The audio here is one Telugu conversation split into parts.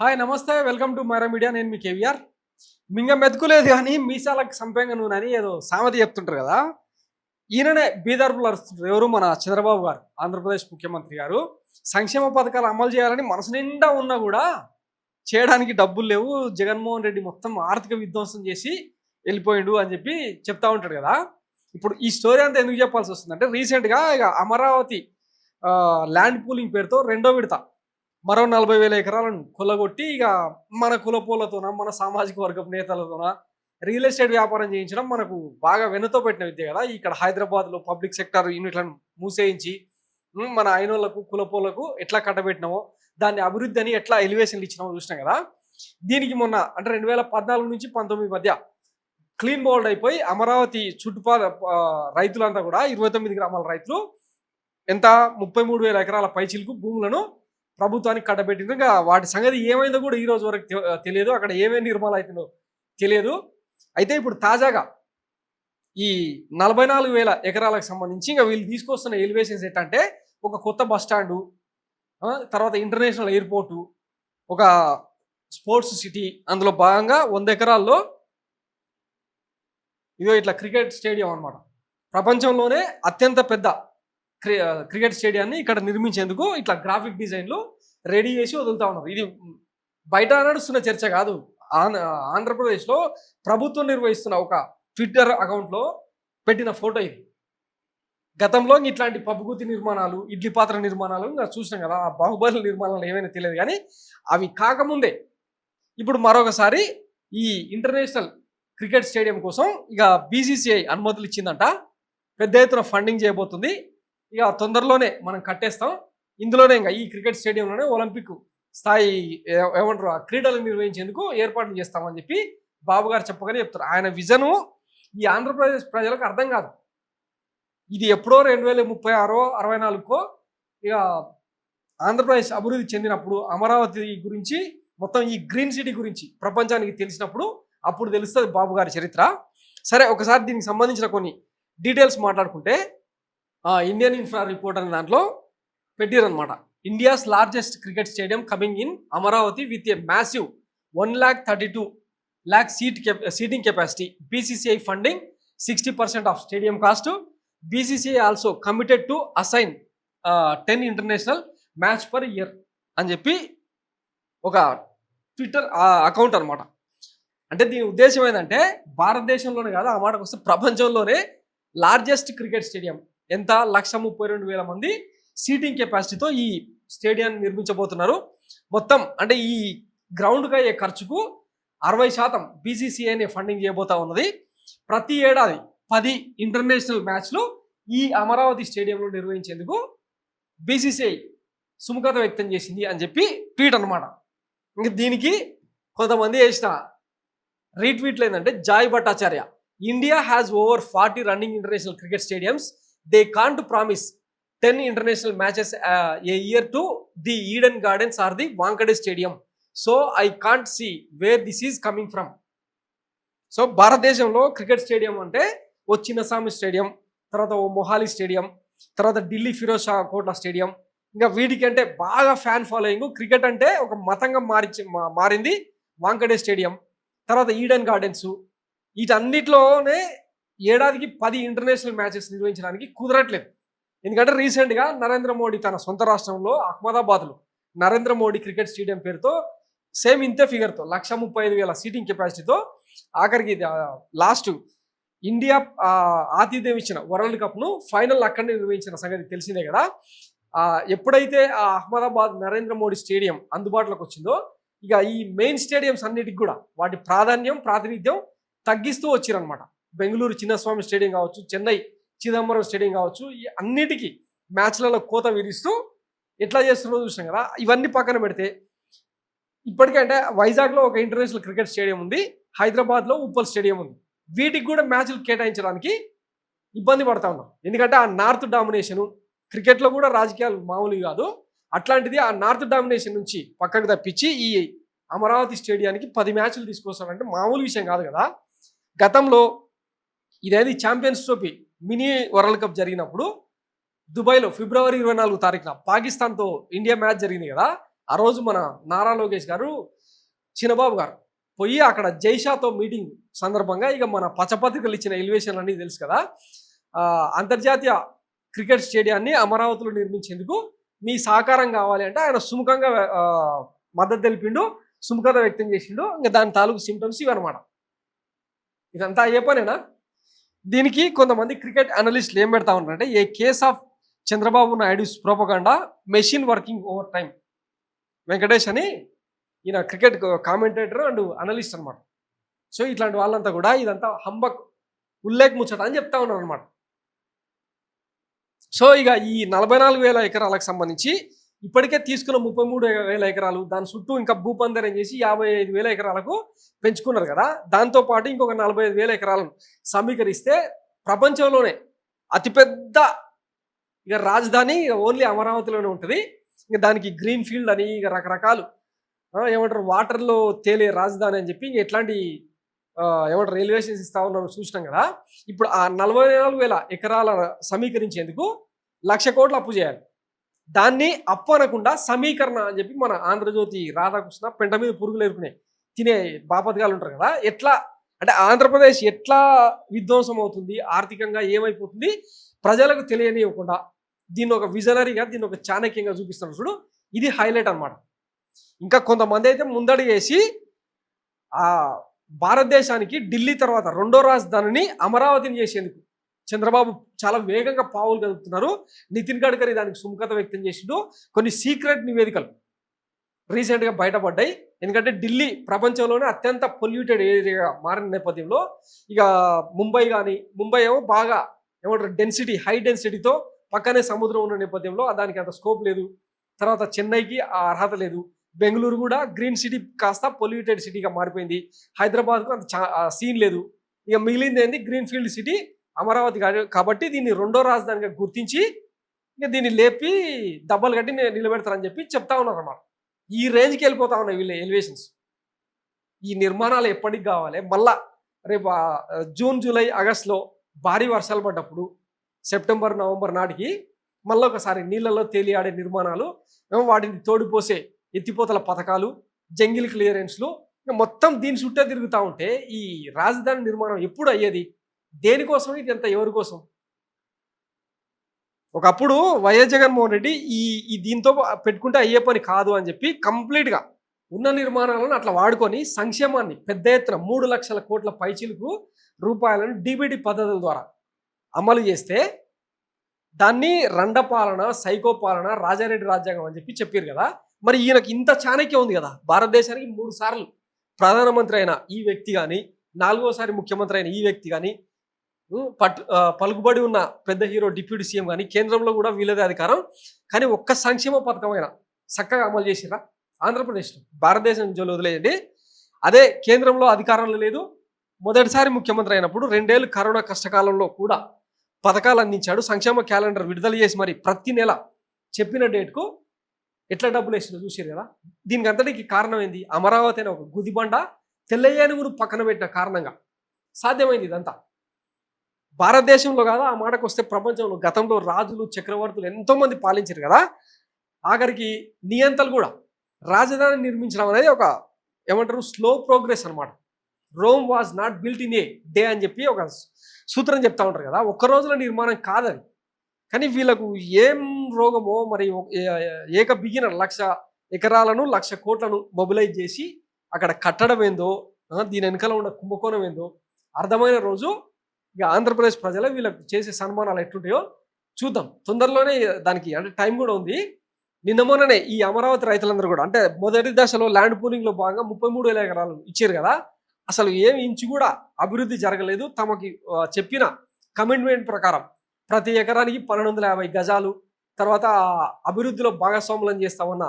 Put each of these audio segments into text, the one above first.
హాయ్ నమస్తే వెల్కమ్ టు మైరా మీడియా. నేను మీ కేవీఆర్. మింగ మెతుకులేదు కానీ మీసాలకు సంపంగా నూనె అని ఏదో సామెత చెప్తుంటారు కదా. ఈయననే బీదర్పులు అరుస్తుంటారు. ఎవరు? మన చంద్రబాబు గారు, ఆంధ్రప్రదేశ్ ముఖ్యమంత్రి గారు. సంక్షేమ పథకాలు అమలు చేయాలని మనసు నిండా ఉన్నా కూడా చేయడానికి డబ్బులు లేవు. జగన్మోహన్ రెడ్డి మొత్తం ఆర్థిక విధ్వంసం చేసి వెళ్ళిపోయిండు అని చెప్పి చెప్తా ఉంటాడు కదా. ఇప్పుడు ఈ స్టోరీ అంతా ఎందుకు చెప్పాల్సి వస్తుందంటే, రీసెంట్గా ఇక అమరావతి ల్యాండ్ పూలింగ్ పేరుతో రెండో విడత మరో 40,000 ఎకరాలను కొల్లగొట్టి ఇక మన కులపోలతోన, మన సామాజిక వర్గపు నేతలతోన రియల్ ఎస్టేట్ వ్యాపారం చేయించడం మనకు బాగా వెనుతో పెట్టిన విద్య కదా. ఇక్కడ హైదరాబాద్లో పబ్లిక్ సెక్టర్ యూనిట్లను మూసేయించి మన అయినోళ్లకు కులపోలకు ఎట్లా కట్టబెట్టినామో, దాన్ని అభివృద్ధి అని ఎట్లా ఎలివేషన్లు ఇచ్చినామో చూసినాం కదా. దీనికి మొన్న అంటే 2014 నుంచి 19 మధ్య క్లీన్ బౌల్డ్ అయిపోయి అమరావతి చుట్టుపక్కల రైతులంతా కూడా 29 గ్రామాల రైతులు ఎంత 33,000 ఎకరాల పైచిలకు భూములను ప్రభుత్వానికి కట్టబెట్టింది. ఇంకా వాటి సంగతి ఏమైందో కూడా ఈ రోజు వరకు తెలియదు. అక్కడ ఏమేమి నిర్మాణాలు అవుతుందో తెలియదు. అయితే ఇప్పుడు తాజాగా ఈ 44,000 ఎకరాలకు సంబంధించి ఇంకా వీళ్ళు తీసుకొస్తున్న ఎలివేషన్స్ ఏంటంటే, ఒక కొత్త బస్ స్టాండు, తర్వాత ఇంటర్నేషనల్ ఎయిర్పోర్టు, ఒక స్పోర్ట్స్ సిటీ, అందులో భాగంగా 100 ఎకరాల్లో ఇదో ఇట్లా క్రికెట్ స్టేడియం అనమాట. ప్రపంచంలోనే అత్యంత పెద్ద క్రికెట్ స్టేడియాన్ని ఇక్కడ నిర్మించేందుకు ఇట్లా గ్రాఫిక్ డిజైన్లు రెడీ చేసి వదులుతా ఉన్నారు. ఇది బయట నడుస్తున్న చర్చ కాదు. ఆంధ్రప్రదేశ్లో ప్రభుత్వం నిర్వహిస్తున్న ఒక ట్విట్టర్ అకౌంట్లో పెట్టిన ఫోటో ఇది. గతంలో ఇట్లాంటి పబ్బుగుత్తి నిర్మాణాలు, ఇడ్లీ పాత్ర నిర్మాణాలు ఇంకా చూసినాం కదా. ఆ బాహుబలి నిర్మాణాలు ఏమైనా తెలియదు కానీ అవి కాకముందే ఇప్పుడు మరొకసారి ఈ ఇంటర్నేషనల్ క్రికెట్ స్టేడియం కోసం ఇక బీసీసీఐ అనుమతులు ఇచ్చిందంట. పెద్ద ఎత్తున ఫండింగ్ చేయబోతుంది. ఇక తొందరలోనే మనం కట్టేస్తాం. ఇందులోనే ఇంకా ఈ క్రికెట్ స్టేడియంలోనే ఒలింపిక్ స్థాయి ఏమంటారు ఆ క్రీడలు నిర్వహించేందుకు ఏర్పాట్లు చేస్తామని చెప్పి బాబు గారు చెప్పగానే చెప్తారు. ఆయన విజను ఈ ఆంధ్రప్రదేశ్ ప్రజలకు అర్థం కాదు. ఇది ఎప్పుడో 2036 64కో ఇక ఆంధ్రప్రదేశ్ అభివృద్ధి చెందినప్పుడు అమరావతి గురించి, మొత్తం ఈ గ్రీన్ సిటీ గురించి ప్రపంచానికి తెలిసినప్పుడు అప్పుడు తెలుస్తుంది బాబు గారి చరిత్ర. సరే, ఒకసారి దీనికి సంబంధించిన కొన్ని డీటెయిల్స్ మాట్లాడుకుంటే, ఇండియన్ ఇన్ఫ్రా రిపోర్ట్ అనే దాంట్లో పెట్టిరనమాట. India's largest cricket stadium coming in Amaravati with a massive 132,00,000 seating capacity. BCCI funding 60% of stadium cost. BCCI also committed to assign 10 international match per year అని చెప్పి ఒక ట్విట్టర్ అకౌంట్ అనమాట. అంటే దీని ఉద్దేశం ఏంటంటే, భారతదేశంలోనే కాదు, ఆ మాటకు వస్తే ప్రపంచంలోనే లార్జెస్ట్ క్రికెట్ స్టేడియం ఎంత 132,000 మంది సీటింగ్ కెపాసిటీతో ఈ స్టేడియాన్ని నిర్మించబోతున్నారు. మొత్తం అంటే ఈ గ్రౌండ్కి అయ్యే ఖర్చుకు 60% బీసీసీఐనే ఫండింగ్ చేయబోతా ఉన్నది. ప్రతి ఏడాది 10 ఇంటర్నేషనల్ మ్యాచ్లు ఈ అమరావతి స్టేడియంలో నిర్వహించేందుకు బీసీసీఐ సుముఖత వ్యక్తం చేసింది అని చెప్పి ట్వీట్ అనమాట. ఇంక దీనికి కొంతమంది చేసిన రీట్వీట్లు ఏంటంటే, Joy Bhattacharya, India has over 40 running international cricket stadiums. They can't promise 10 international matches a year to the Eden Gardens or the Wankhede stadium. So I can't see where this is coming from. So భారతదేశంలో క్రికెట్ స్టేడియం అంటే ఓ చిన్నస్వామి స్టేడియం, తర్వాత ఓ మొహాలీ స్టేడియం, తర్వాత ఢిల్లీ ఫిరోజ్ షా కోట్లా స్టేడియం. ఇంకా వీటికంటే బాగా ఫ్యాన్ ఫాలోయింగ్, క్రికెట్ అంటే ఒక మతంగా మారింది వాంకడే స్టేడియం, తర్వాత ఈడెన్ గార్డెన్స్. వీటన్నిటిలోనే ఏడాదికి 10 ఇంటర్నేషనల్ మ్యాచెస్ నిర్వహించడానికి కుదరట్లేదు. ఎందుకంటే రీసెంట్గా నరేంద్ర మోడీ తన సొంత రాష్ట్రంలో అహ్మదాబాద్లో నరేంద్ర మోడీ క్రికెట్ స్టేడియం పేరుతో సేమ్ ఇంతే ఫిగర్తో 135,000 సీటింగ్ కెపాసిటీతో ఆఖరికి లాస్ట్ ఇండియా ఆతిథ్యం ఇచ్చిన వరల్డ్ కప్ను ఫైనల్ అక్కడనే నిర్వహించిన సంగతి తెలిసిందే కదా. ఎప్పుడైతే ఆ అహ్మదాబాద్ నరేంద్ర మోడీ స్టేడియం అందుబాటులోకి వచ్చిందో, ఇక ఈ మెయిన్ స్టేడియంస్ అన్నిటికి కూడా వాటి ప్రాతినిధ్యం తగ్గిస్తూ వచ్చిరనమాట. బెంగళూరు చిన్నస్వామి స్టేడియం కావచ్చు, చెన్నై చిదంబరం స్టేడియం కావచ్చు, ఈ అన్నిటికీ మ్యాచ్లలో కోత విధిస్తూ ఎట్లా చేస్తున్నారో చూసినాం కదా. ఇవన్నీ పక్కన పెడితే ఇప్పటికంటే వైజాగ్లో ఒక ఇంటర్నేషనల్ క్రికెట్ స్టేడియం ఉంది, హైదరాబాద్లో ఉప్పల్ స్టేడియం ఉంది. వీటికి కూడా మ్యాచ్లు కేటాయించడానికి ఇబ్బంది పడతా ఉన్నాం. ఎందుకంటే ఆ నార్త్ డామినేషను, క్రికెట్లో కూడా రాజకీయాలు మామూలు కాదు, అట్లాంటిది ఆ నార్త్ డామినేషన్ నుంచి పక్కకు తప్పించి ఈ అమరావతి స్టేడియానికి 10 మ్యాచ్లు తీసుకొస్తారంటే మామూలు విషయం కాదు కదా. గతంలో ఇదేది champions trophy mini world cup జరిగినప్పుడు దుబాయ్లో ఫిబ్రవరి 24 తారీఖున పాకిస్తాన్తో ఇండియా మ్యాచ్ జరిగింది కదా. ఆ రోజు మన నారా లోకేష్ గారు చిన్నబాబు గారు పోయి అక్కడ జైషాతో మీటింగ్ సందర్భంగా ఇక మన పచ్చపత్రికలు ఇచ్చిన ఎలివేషన్లు అన్నీ తెలుసు కదా. అంతర్జాతీయ క్రికెట్ స్టేడియాన్ని అమరావతిలో నిర్మించేందుకు మీ సహకారం కావాలి అంటే ఆయన సుముఖంగా మద్దతు తెలిపిండు, సుముఖత వ్యక్తం చేసిండు. ఇంకా దాని తాలూకు సిమ్టమ్స్ ఇవన్నమాట. ఇదంతా అయ్యే పనేనా? దీనికి కొంతమంది క్రికెట్ అనలిస్టులు ఏం పెడతా ఉన్నారంటే, a case of Chandrababu Naidu's propaganda machine working overtime. Venkatesh అని ఈయన క్రికెట్ కామెంటేటర్ అండ్ అనలిస్ట్ అనమాట. సో ఇట్లాంటి వాళ్ళంతా కూడా ఇదంతా హంబక్ ఉల్లేఖ ముచ్చట అని చెప్తా ఉన్నారు అనమాట. సో ఇక ఈ 44,000 ఎకరాలకు సంబంధించి ఇప్పటికే తీసుకున్న 33,000 ఎకరాలు, దాని చుట్టూ ఇంకా భూపందరం చేసి 55,000 ఎకరాలకు పెంచుకున్నారు కదా. దాంతోపాటు ఇంకొక 45,000 ఎకరాలను సమీకరిస్తే ప్రపంచంలోనే అతిపెద్ద ఇక రాజధాని ఓన్లీ అమరావతిలోనే ఉంటుంది. ఇంకా దానికి గ్రీన్ ఫీల్డ్ అని ఇక రకరకాలు ఏమంటారు వాటర్లో తేలే రాజధాని అని చెప్పి ఇంక ఎట్లాంటి ఏమంటారు ఎలివేషన్స్ ఇస్తా ఉన్నాను చూసినాం కదా. ఇప్పుడు ఆ 44,000 ఎకరాల సమీకరించేందుకు 1,00,000 కోట్లు అప్పు చేయాలి. దాన్ని అప్పు అనకుండా సమీకరణ అని చెప్పి మన ఆంధ్రజ్యోతి రాధాకృష్ణ పెంట మీద పురుగులు ఎరుకునే తినే బాపతిగాలు ఉంటారు కదా. ఎట్లా అంటే ఆంధ్రప్రదేశ్ ఎట్లా విధ్వంసం అవుతుంది, ఆర్థికంగా ఏమైపోతుంది ప్రజలకు తెలియనివ్వకుండా దీన్ని ఒక విజనరీగా, దీన్ని ఒక చాణక్యంగా చూపిస్తున్నారు చూడు. ఇది హైలైట్ అనమాట. ఇంకా కొంతమంది అయితే ముందడుగేసి ఆ భారతదేశానికి ఢిల్లీ తర్వాత రెండో రాజధానిని అమరావతిని చేసేందుకు చంద్రబాబు చాలా వేగంగా పావులు కదుపుతున్నారు. నితిన్ గడ్కరీ దానికి సుముఖత వ్యక్తం చేసిండు. కొన్ని సీక్రెట్ నివేదికలు రీసెంట్గా బయటపడ్డాయి. ఎందుకంటే ఢిల్లీ ప్రపంచంలోనే అత్యంత పొల్యూటెడ్ ఏరియాగా మారిన నేపథ్యంలో ఇక ముంబై ఏమో బాగా ఏమంటారు డెన్సిటీ, హై డెన్సిటీతో పక్కనే సముద్రం ఉన్న నేపథ్యంలో దానికి అంత స్కోప్ లేదు. తర్వాత చెన్నైకి ఆ అర్హత లేదు. బెంగళూరు కూడా గ్రీన్ సిటీ కాస్త పొల్యూటెడ్ సిటీగా మారిపోయింది. హైదరాబాద్కు అంత సీన్ లేదు. ఇక మిగిలింది ఏంది గ్రీన్ ఫీల్డ్ సిటీ అమరావతి. కాబట్టి దీన్ని రెండో రాజధానిగా గుర్తించి ఇక దీన్ని లేపి దెబ్బలు కట్టి నిలబెడతారని చెప్పి చెప్తా ఉన్నారు అన్నమాట. ఈ రేంజ్కి వెళ్ళిపోతా ఉన్నాయి వీళ్ళ ఎలివేషన్స్. ఈ నిర్మాణాలు ఎప్పటికి కావాలి? మళ్ళా రేపు జూన్, జూలై, ఆగస్టులో భారీ వర్షాలు పడ్డప్పుడు సెప్టెంబర్, నవంబర్ నాటికి మళ్ళీ ఒకసారి నీళ్ళలో తేలియాడే నిర్మాణాలు, వాటిని తోడిపోసే ఎత్తిపోతల పథకాలు, జంగిల్ క్లియరెన్స్లు మొత్తం దీని చుట్టే తిరుగుతూ ఉంటే ఈ రాజధాని నిర్మాణం ఎప్పుడు అయ్యేది? దేనికోసం? ఇది ఎంత ఎవరి కోసం? ఒకప్పుడు వైఎస్ జగన్మోహన్ రెడ్డి ఈ దీంతో పెట్టుకుంటే అయ్యే పని కాదు అని చెప్పి కంప్లీట్గా ఉన్న నిర్మాణాలను అట్లా వాడుకొని సంక్షేమాన్ని పెద్ద ఎత్తున 3 లక్షల కోట్ల పైచిలకు రూపాయలను డీబీటీ పద్ధతుల ద్వారా అమలు చేస్తే దాన్ని రండపాలన, సైకో పాలన, రాజారెడ్డి రాజ్యాంగం అని చెప్పి చెప్పారు కదా. మరి ఈయనకి ఇంత చాణక్యం ఉంది కదా. భారతదేశానికి 3 సార్లు ప్రధానమంత్రి అయిన ఈ వ్యక్తి కానీ, 4వసారి ముఖ్యమంత్రి అయిన ఈ వ్యక్తి కానీ, పలుకుబడి ఉన్న పెద్ద హీరో డిప్యూటీ సీఎం కానీ, కేంద్రంలో కూడా వీళ్ళదే అధికారం. కానీ ఒక్క సంక్షేమ పథకమైన చక్కగా అమలు చేసిరా ఆంధ్రప్రదేశ్లో? భారతదేశం జోలు వదిలేయండి, అదే కేంద్రంలో అధికారంలో లేదు. మొదటిసారి ముఖ్యమంత్రి అయినప్పుడు 2 ఏళ్ళు కరోనా కష్టకాలంలో కూడా పథకాలు అందించాడు. సంక్షేమ క్యాలెండర్ విడుదల చేసి మరి ప్రతి నెల చెప్పిన డేట్కు ఎట్లా డబ్బులు వేసిందో చూసారు కదా. దీనికి అంతటికి కారణం ఏంది? అమరావతి అనే ఒక గుదిబండ తెల్లయ్యనుగురు పక్కన పెట్టిన కారణంగా సాధ్యమైంది ఇదంతా. భారతదేశంలో కాదా, ఆ మాటకు వస్తే ప్రపంచంలో గతంలో రాజులు, చక్రవర్తులు ఎంతోమంది పాలించారు కదా. ఆఖరికి నియంతలు కూడా రాజధాని నిర్మించడం అనేది ఒక ఏమంటారు స్లో ప్రోగ్రెస్ అనమాట. Rome was not built in a day అని చెప్పి ఒక సూత్రం చెప్తా ఉంటారు కదా. ఒక్క రోజుల నిర్మాణం కాదని. కానీ వీళ్ళకు ఏం రోగమో మరి ఏక బిగిన 1,00,000 ఎకరాలను 1,00,000 కోట్లను మొబిలైజ్ చేసి అక్కడ కట్టడం ఏందో, దీని వెనకాల ఉన్న కుంభకోణం ఏందో అర్థమైన రోజు ఇక ఆంధ్రప్రదేశ్ ప్రజలు వీళ్ళకు చేసే సన్మానాలు ఎట్లుంటాయో చూద్దాం. తొందరలోనే దానికి అంటే టైం కూడా ఉంది. నిన్న మొన్ననే ఈ అమరావతి రైతులందరూ కూడా అంటే మొదటి దశలో ల్యాండ్ పూలింగ్లో భాగంగా 33,000 ఎకరాలు ఇచ్చారు కదా. అసలు ఏమి ఇంచు కూడా అభివృద్ధి జరగలేదు. తమకి చెప్పిన కమిట్మెంట్ ప్రకారం ప్రతి ఎకరానికి 1,250 గజాలు, తర్వాత అభివృద్ధిలో భాగస్వాములను చేస్తామన్న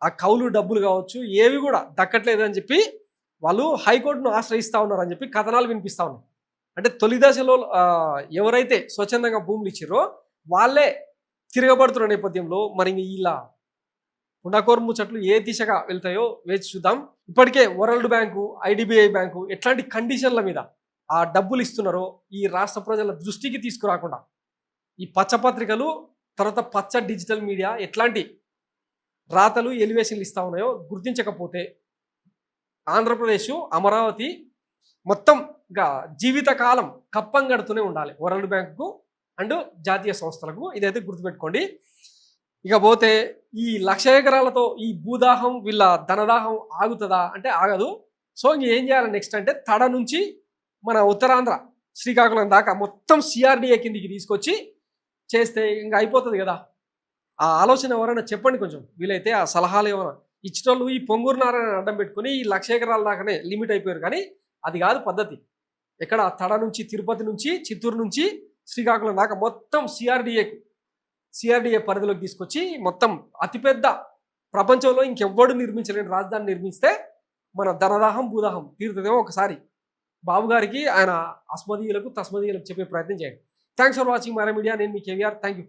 ఆ కౌలు డబ్బులు కావచ్చు ఏవి కూడా దక్కట్లేదు అని చెప్పి వాళ్ళు హైకోర్టును ఆశ్రయిస్తూ ఉన్నారని చెప్పి కథనాలు వినిపిస్తూ ఉన్నాయి. అంటే తొలి దశలో ఎవరైతే స్వచ్ఛందంగా భూములు ఇచ్చారో వాళ్ళే తిరగబడుతున్న నేపథ్యంలో మరి ఇలా ఉండకోరు ముచ్చట్లు ఏ దిశగా వెళ్తాయో వేచి చూద్దాం. ఇప్పటికే వరల్డ్ బ్యాంకు, ఐడిబిఐ బ్యాంకు ఎట్లాంటి కండిషన్ల మీద ఆ డబ్బులు ఇస్తున్నారో ఈ రాష్ట్ర ప్రజల దృష్టికి తీసుకురాకుండా ఈ పచ్చపత్రికలు, తర్వాత పచ్చ డిజిటల్ మీడియా ఎట్లాంటి రాతలు, ఎలివేషన్లు ఇస్తా ఉన్నాయో గుర్తించకపోతే ఆంధ్రప్రదేశ్, అమరావతి మొత్తం ఇంకా జీవితకాలం కప్పం కడుతూనే ఉండాలి వరల్డ్ బ్యాంకుకు అండ్ జాతీయ సంస్థలకు. ఇదైతే గుర్తుపెట్టుకోండి. ఇక పోతే ఈ 1,00,000 ఎకరాలతో ఈ భూదాహం వీళ్ళ ధనదాహం ఆగుతుందా అంటే ఆగదు. సో ఇంక ఏం చేయాలి నెక్స్ట్ అంటే తడ నుంచి మన ఉత్తరాంధ్ర శ్రీకాకుళం దాకా మొత్తం సిఆర్డిఏ కిందికి తీసుకొచ్చి చేస్తే ఇంకా అయిపోతుంది కదా. ఆ ఆలోచన ఎవరైనా చెప్పండి కొంచెం, వీలైతే ఆ సలహాలు ఏమైనా ఇచ్చేటోళ్ళు. ఈ పొంగూరు నారాయణ అడ్డం పెట్టుకుని ఈ 1,00,000 ఎకరాల దాకానే లిమిట్ అయిపోయారు, కానీ అది కాదు పద్ధతి. ఎక్కడ తడ నుంచి తిరుపతి నుంచి చిత్తూరు నుంచి శ్రీకాకుళం దాకా మొత్తం సిఆర్డిఏ పరిధిలోకి తీసుకొచ్చి మొత్తం అతిపెద్ద ప్రపంచంలో ఇంకెవ్వడు నిర్మించలేని రాజధాని నిర్మిస్తే మన ధనదాహం భూదాహం తీరుతుందేమో ఒకసారి బాబు గారికి ఆయన అస్మదీయులకు తస్మదీయులకు చెప్పే ప్రయత్నం చేయండి. Thanks for watching my media. నేను మీ కేవీఆర్. Thank you.